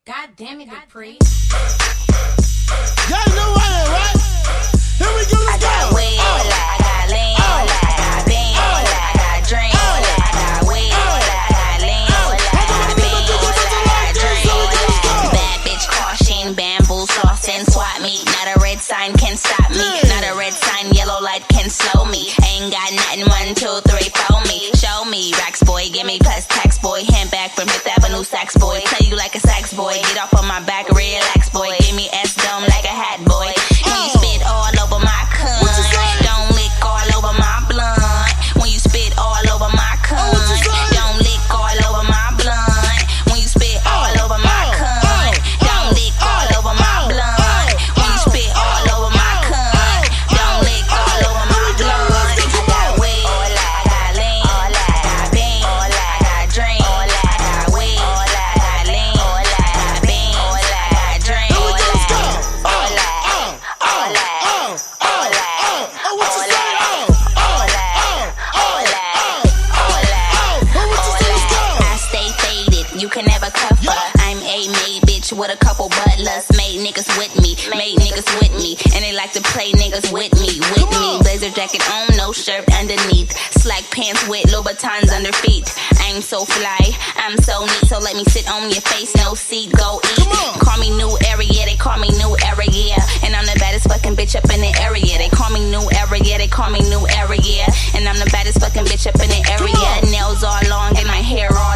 God damn it, Dupree. Y'all know I am, right? Here we go, let's go. I got weed, I got lean, I got bean, I got dream, I got weed, I got lean, I got bean, I got dream. Bad bitch caution, bamboo sauce and swap meet. Not a red sign can stop me. Not a red sign, yellow light can slow me. Ain't got nothing, 1, 2, 3 for me. Show me, racks boy, give me plus tax boy. Hand back from Fifth Avenue, sax boy. Play you like a sax boy. Get off on my back, relax boy. Give me S dome like a hat boy. When you spit all over my cunt, don't lick all over my blunt. When you spit all over my cunt, don't lick all over my blunt. When you spit all over my cunt, don't lick all over my blunt. When you spit all over my cunt, don't lick all over my blunt. I got weed, I got lean, I got bean, I got dream, I got weed, I got lean, I got bean, I got dream. I stay faded, you can never cuff her. I'm a maid bitch with a couple butlers. Made niggas with me, made niggas with me. And they like to play niggas with me. Blazer jacket on, no shirt underneath. Slack pants with Louboutins under feet. I'm so fly, I'm so neat. So let me sit on your face, no seat, go eat. Call me new area, they call me new area. And I'm the baddest fucking bitch up in the area. They call me new area, they call me new area. And I'm the baddest fucking bitch up in the area. Nails all long and my hair all